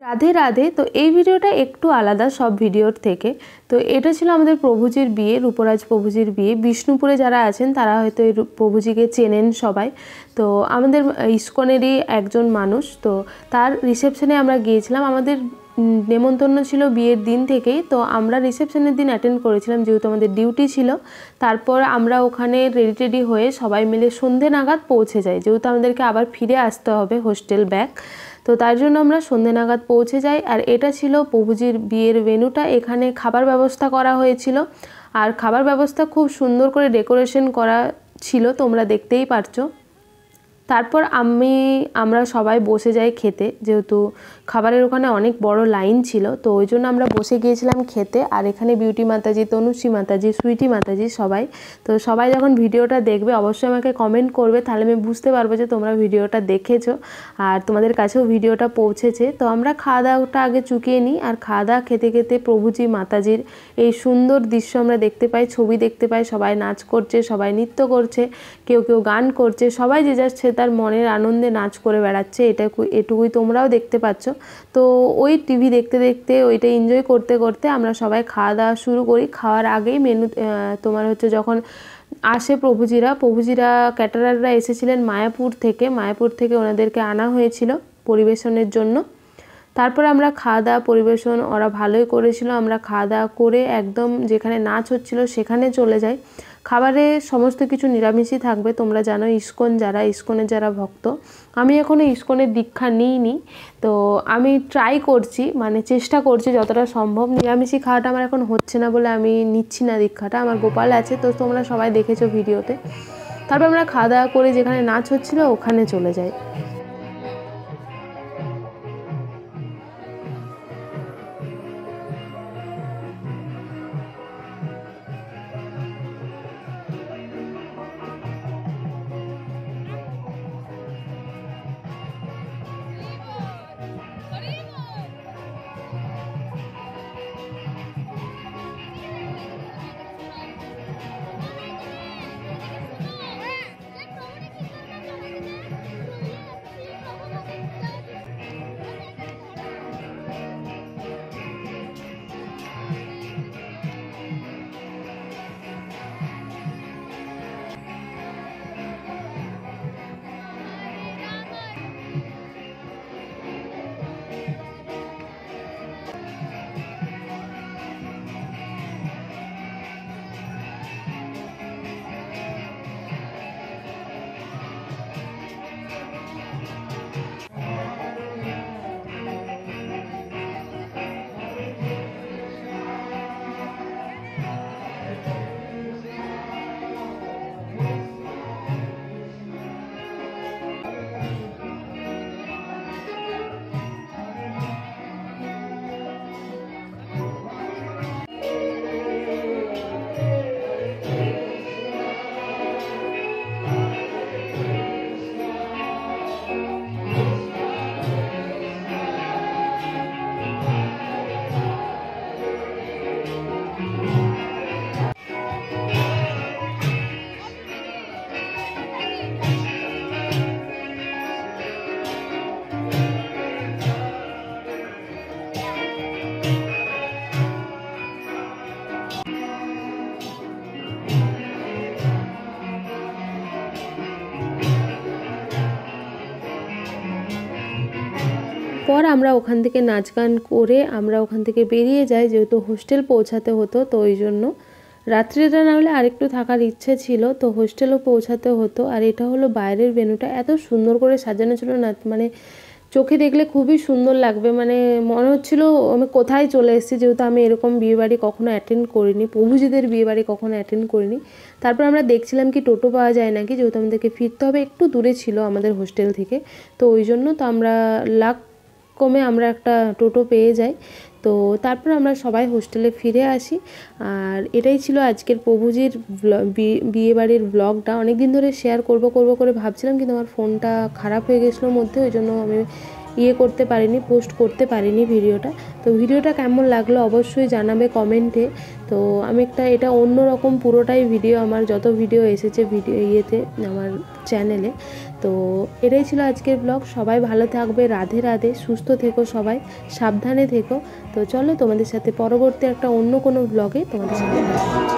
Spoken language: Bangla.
রাধে রাধে। তো এই ভিডিওটা একটু আলাদা সব ভিডিওর থেকে। তো এটা ছিল আমাদের প্রভুজির বিয়ে, রূপরাজ প্রভুজির বিয়ে। বিষ্ণুপুরে যারা আছেন তারা হয়তো এই প্রভুজিকে চেনেন সবাই। তো আমাদের ইস্কনেরই একজন মানুষ। তো তার রিসেপশনে আমরা গিয়েছিলাম। আমাদের নেমন্তন্ন ছিল বিয়ের দিন থেকেই। তো আমরা রিসেপশনের দিন অ্যাটেন্ড করেছিলাম যেহেতু আমাদের ডিউটি ছিল। তারপর আমরা ওখানে রেডি হয়ে সবাই মিলে সন্ধে নাগাদ পৌঁছে যাই, যেহেতু আমাদেরকে আবার ফিরে আসতে হবে হোস্টেল ব্যাক। তো তার জন্য আমরা সন্ধে নাগাদ পৌঁছে যাই। আর এটা ছিল প্রভুজির বিয়ের ভেন্যুটা। এখানে খাবার ব্যবস্থা করা হয়েছিল, আর খাবার ব্যবস্থা খুব সুন্দর করে ডেকোরেশন করা ছিল, তোমরা দেখতেই পারছো। তারপর আমরা সবাই বসে যাই খেতে, যেহেতু খাবারের ওখানে অনেক বড় লাইন ছিল। তো ওই জন্য আমরা বসে গিয়েছিলাম খেতে। আর এখানে বিউটি মাতাজি, তনুশ্রী মাতাজি, সুইটি মাতাজি সবাই। তো সবাই যখন ভিডিওটা দেখবে অবশ্যই আমাকে কমেন্ট করবে, তাহলে আমি বুঝতে পারবো যে তোমরা ভিডিওটা দেখেছো আর তোমাদের কাছেও ভিডিওটা পৌঁছেছে। তো আমরা খাওয়া দাওয়াটা আগে চুকিয়ে নিই। আর খাওয়া দাওয়া খেতে খেতে প্রভুজি মাতাজির এই সুন্দর দৃশ্য আমরা দেখতে পাই, ছবি দেখতে পাই। সবাই নাচ করছে, সবাই নৃত্য করছে, কেউ কেউ গান করছে, সবাই যে যাচ্ছে তার মনের আনন্দে নাচ করে বেড়াচ্ছে। এটুকুই তোমরাও দেখতে পাচ্ছ। তো ওই টিভি দেখতে দেখতে ওইটা এনজয় করতে করতে আমরা সবাই খাওয়া দাওয়া শুরু করি। খাওয়ার আগেই মেনু তোমার হচ্ছে যখন আসে প্রভুজিরা ক্যাটারাররা এসেছিলেন মায়াপুর থেকে ওনাদেরকে আনা হয়েছিল পরিবেশনের জন্য। তারপর আমরা খাওয়া দাওয়া পরিবেশন ওরা ভালোই করেছিল। আমরা খাওয়া দাওয়া করে একদম যেখানে নাচ হচ্ছিল সেখানে চলে যাই। খাবারে সমস্ত কিছু নিরামিষই থাকবে। তোমরা জানো ইস্কনের যারা ভক্ত, আমি এখনও ইস্কনের দীক্ষা নিইনি। তো আমি ট্রাই করছি, মানে চেষ্টা করছি যতটা সম্ভব। নিরামিষই খাওয়াটা আমার এখন হচ্ছে না বলে আমি নিচ্ছি না দীক্ষাটা। আমার গোপাল আছে, তো তোমরা সবাই দেখেছো ভিডিওতে। তারপর আমরা খাওয়া দাওয়া করে যেখানে নাচ হচ্ছিল ওখানে চলে যাই। পর আমরা ওখান থেকে নাচ গান করে আমরা ওখান থেকে বেরিয়ে যাই, যেহেতু হোস্টেল পৌঁছাতে হতো। তো ওই জন্য রাত্রিটা না হলে আরেকটু থাকার ইচ্ছে ছিল, তো হোস্টেলও পৌঁছাতে হতো। আর এটা হলো বাইরের ভেন্যুটা, এত সুন্দর করে সাজানো ছিল না, মানে চোখে দেখলে খুবই সুন্দর লাগবে। মানে মনে হচ্ছিল আমি কোথায় চলে এসেছি, যেহেতু আমি এরকম বিয়েবাড়ি কখনো অ্যাটেন্ড করিনি, প্রভুজিদের বিয়েবাড়ি কখনো অ্যাটেন্ড করিনি। তারপর আমরা দেখছিলাম কি টোটো পাওয়া যায় নাকি, যেহেতু আমাদেরকে ফিরতে হবে, একটু দূরে ছিল আমাদের হোস্টেল থেকে। তো ওই জন্য তো আমরা কমে আমরা একটা টোটো পেয়ে যাই। তো তারপর আমরা সবাই হোস্টেলে ফিরে আসি। আর এটাই ছিল আজকের প্রভুজির বিয়েবাড়ির ব্লগটা। অনেক দিন ধরে শেয়ার করব করে ভাবছিলাম, কিন্তু আমার ফোনটা খারাপ হয়ে গেছিলো মধ্যে, ওই জন্য আমি করতে পারিনি, পোস্ট করতে পারিনি ভিডিওটা। তো ভিডিওটা কেমন লাগলো অবশ্যই জানাবে কমেন্টে। তো আমি এটা অন্যরকম পুরোটাই ভিডিও, আমার যত ভিডিও এসেছে আমার চ্যানেলে। তো এটাই ছিল আজকের ব্লগ। সবাই ভালো থাকবে, রাধে রাধে, সুস্থ থেকো, সবাই সাবধানে থেকো। তো চলো তোমাদের সাথে পরবর্তী একটা অন্য কোনো ব্লগে তোমাদের সাথে দেখা হচ্ছে।